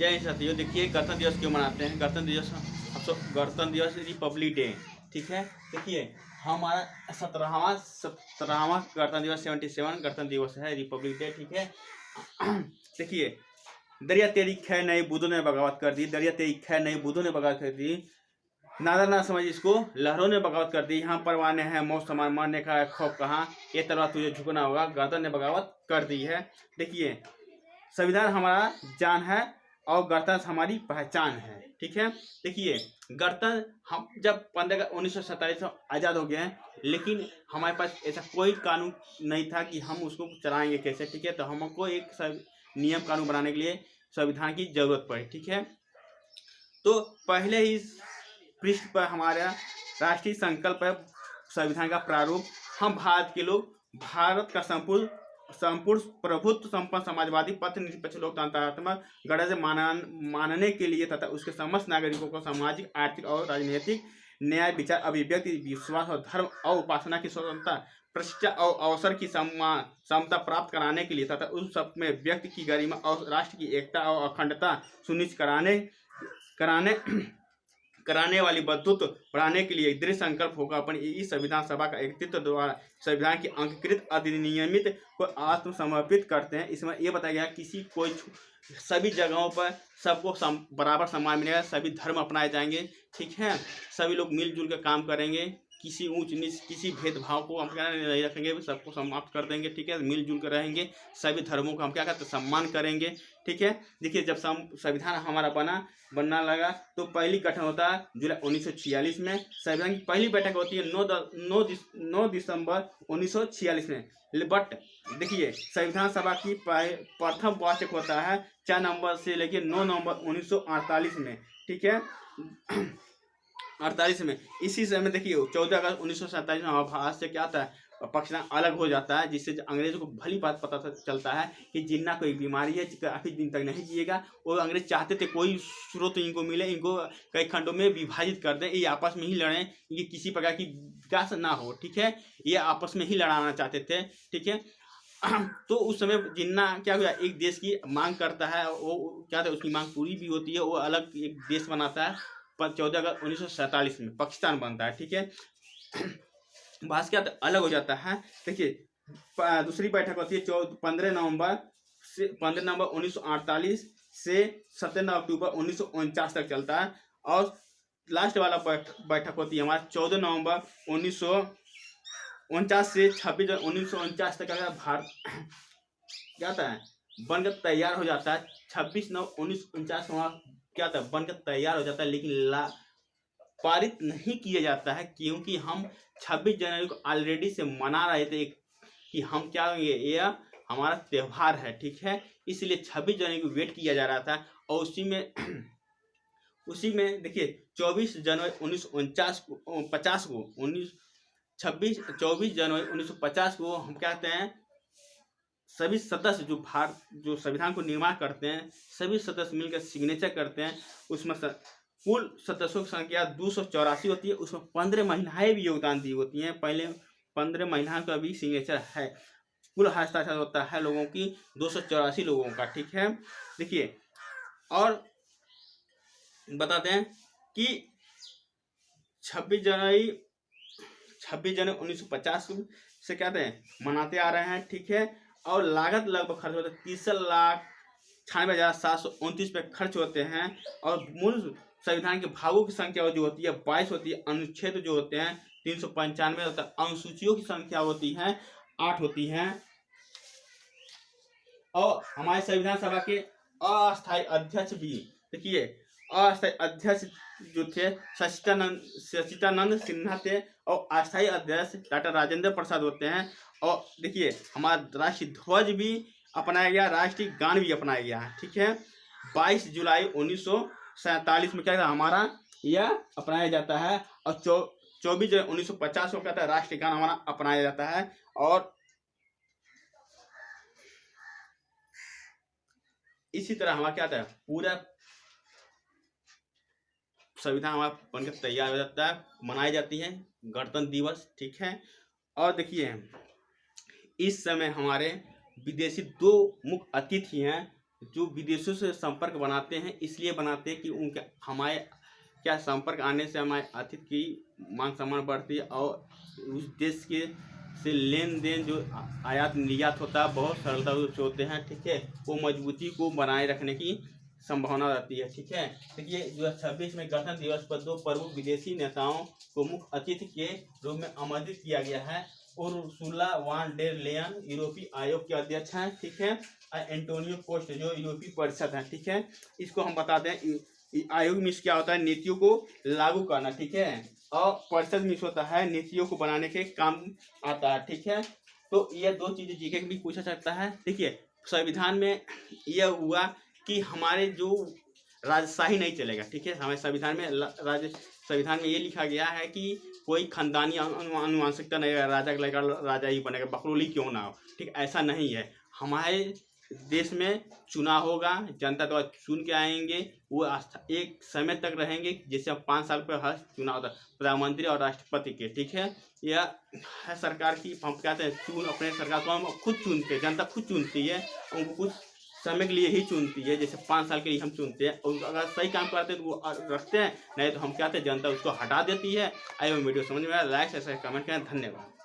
जय हिंद साथियों। देखिए गणतंत्र दिवस क्यों मनाते हैं। गणतंत्र दिवस रिपब्लिक डे, ठीक है। देखिए हमारा सत्रहवा गणतंत्र दिवस 77 गणतंत्र दिवस है, रिपब्लिक डे, ठीक है। देखिए दरिया तेरी खैर नहीं बूंदों ने बगावत कर दी, दरिया तेरी खैर नहीं बूंदों ने बगावत कर दी, नादर ना समझ इसको लहरों ने बगावत कर दी, यहाँ परवाने हैं मौत समान मारने का खौफ कहाँ, ये तलवार तुझे झुकना होगा, गणतंत्र ने बगावत कर दी है। देखिए संविधान हमारा जान है और गणतंत्र हमारी पहचान है, ठीक है। देखिए गणतंत्र हम जब 15 1947 में आज़ाद हो गए हैं, लेकिन हमारे पास ऐसा कोई कानून नहीं था कि हम उसको चलाएंगे कैसे, ठीक है। तो हमको एक नियम कानून बनाने के लिए संविधान की जरूरत पड़ी, ठीक है। तो पहले ही पृष्ठ पर हमारा राष्ट्रीय संकल्प है, संविधान का प्रारूप। हम भारत के लोग भारत का संपूर्ण प्रभुत्व संपन्न समाजवादी पथ निरपेक्ष लोकतंत्रात्मक गणराज्य मानने के लिए तथा उसके समस्त नागरिकों को सामाजिक आर्थिक और राजनीतिक न्याय विचार अभिव्यक्ति विश्वास और धर्म और उपासना की स्वतंत्रता प्रतिष्ठा और अवसर की समता प्राप्त कराने के लिए तथा उस सब में व्यक्ति की गरिमा और राष्ट्र की एकता और अखंडता सुनिश्चित कराने वाली बंधुत्व बढ़ाने के लिए दृढ़ संकल्प होगा। अपन इस संविधान सभा का एकत्रित्व द्वारा संविधान की अंगीकृत अधिनियमित को आत्मसमर्पित करते हैं। इसमें यह बताया गया किसी कोई सभी जगहों पर सबको बराबर सम्मान मिलेगा, सभी धर्म अपनाए जाएंगे, ठीक है। सभी लोग मिलजुल कर काम करेंगे, किसी ऊंच नीच किसी भेदभाव को हम क्या नहीं रखेंगे, सबको समाप्त कर देंगे, ठीक है। मिलजुल कर रहेंगे, सभी धर्मों का हम क्या करते सम्मान करेंगे, ठीक है। देखिए जब संविधान हमारा बनना लगा तो पहली गठन होता है जुलाई 1946 में। संविधान की पहली बैठक होती है 9 दिसंबर 1946 में। बट देखिए संविधान सभा की प्रथम वार्षिक होता है 4 नवंबर से लेकर 9 नवंबर 1948 में, ठीक है। 48 में इसी समय देखिए 14 अगस्त 1947 में भारत से क्या आता है पाकिस्तान अलग हो जाता है, जिससे अंग्रेजों को भली बात पता चलता है कि जिन्ना कोई बीमारी है काफ़ी दिन तक नहीं जिएगा। और अंग्रेज चाहते थे कोई स्रोत इनको मिले, इनको कई खंडों में विभाजित कर दें, ये आपस में ही लड़ें, ये किसी प्रकार की विकास ना हो, ठीक है। ये आपस में ही लड़ाना चाहते थे, ठीक है। तो उस समय जिन्ना क्या हुआ एक देश की मांग करता है, वो क्या था उसकी मांग पूरी भी होती है, वो अलग एक देश बनाता है। 14 अगस्त 1947 में पाकिस्तान बनता है, ठीक है। भारत क्या अलग हो जाता है। देखिए दूसरी बैठक होती है 15 नवंबर 1948 से 17 अक्टूबर 1949 तक चलता है। और लास्ट वाला बैठक होती है हमारा 14 नवंबर 1949 से 26 जनवरी 1949 तक भारत क्या था बनकर तैयार हो जाता है। 26 नवंबर 1949 क्या था बनकर तैयार हो जाता है, लेकिन पारित नहीं किया जाता है, क्योंकि हम 26 जनवरी को ऑलरेडी से मना रहे थे कि हम क्या ये हमारा त्यौहार है, ठीक है। इसलिए 26 जनवरी को वेट किया जा रहा था। और उसी में देखिए 24 जनवरी 1949 को 24 जनवरी 1950 को हम कहते हैं सभी सदस्य जो संविधान को निर्माण करते हैं, सभी सदस्य मिलकर सिग्नेचर करते हैं। उसमें कुल सदस्यों की संख्या 284 होती है, उसमें 15 महिलाएं भी योगदान दी होती हैं। पहले 15 महिलाओं का भी सिग्नेचर है। कुल हस्ताक्षर होता है लोगों की 284 लोगों का, ठीक है। देखिए और बताते हैं कि 26 जनवरी 1950 से कहते हैं मनाते आ रहे हैं, ठीक है। और लागत लगभग खर्च होता है 30,96,729 पे खर्च होते हैं। और मूल संविधान के भागों की संख्या जो होती है 22 होती है, अनुच्छेद जो होते हैं 395 होता है, अनुसूचियों की संख्या होती है 8 होती है। और हमारे संविधान सभा के अस्थायी अध्यक्ष भी देखिए अस्थायी अध्यक्ष जो थे सचिदानंद सिन्हा थे, और अस्थायी अध्यक्ष डॉक्टर राजेंद्र प्रसाद होते हैं। और देखिए हमारा राष्ट्रीय ध्वज भी अपनाया गया, राष्ट्रीय गान भी अपनाया गया है, ठीक है। 22 जुलाई 1947 में क्या था हमारा यह अपनाया जाता है। और 24 जनवरी 1950 को कहता है राष्ट्रीय गान हमारा अपनाया जाता है। और इसी तरह हमारा क्या था पूरा संविधान हमारा बनकर तैयार हो जाता है, मनाई जाती है गणतंत्र दिवस, ठीक है। और देखिए इस समय हमारे विदेशी 2 मुख्य अतिथि हैं जो विदेशों से संपर्क बनाते हैं इसलिए बनाते हैं कि उनके हमारे क्या संपर्क आने से हमारे अतिथि की मान सम्मान बढ़ती है और उस देश के से लेन देन जो आयात निर्यात होता है बहुत सरलता से होते हैं। ठीक है, वो मजबूती को बनाए रखने की संभावना रहती है। ठीक है, देखिए 2026 में गणतंत्र दिवस पर 2 प्रमुख विदेशी नेताओं को मुख्य अतिथि के रूप में आमंत्रित किया गया है। और उर्सुला वॉन डेर लेयन यूरोपीय आयोग के अध्यक्ष हैं। ठीक है, एंटोनियो कोस्टा जो यूरोपीय परिषद है। ठीक है, इसको हम बताते हैं आयोग में क्या होता है, नीतियों को लागू करना। ठीक है, और परिषद में होता है नीतियों को बनाने के काम आता है। ठीक है, तो ये 2 चीजें जीके भी पूछा सकता है। देखिए संविधान में यह हुआ कि हमारे जो राजशाही नहीं चलेगा। ठीक है, हमारे संविधान में संविधान में ये लिखा गया है कि कोई खानदानी आनुवंशिकता नहीं है, राजा का लड़का राजा ही बनेगा, बकरोली क्यों ना हो। ठीक, ऐसा नहीं है। हमारे देश में चुनाव होगा, जनता द्वारा चुन के आएंगे, वो एक समय तक रहेंगे, जैसे 5 साल पर हर चुनाव होता है प्रधानमंत्री और राष्ट्रपति के। ठीक है, यह है सरकार की, हम कहते हैं अपने सरकार को हम खुद चुनते हैं, जनता खुद चुनती है, उनको कुछ समय के लिए ही चुनती है, जैसे 5 साल के लिए हम चुनते हैं। और अगर सही काम करते हैं तो वो रखते हैं, नहीं तो हम कहते हैं जनता उसको हटा देती है। आई वीडियो समझ में आया, लाइक शेयर कमेंट करें। धन्यवाद।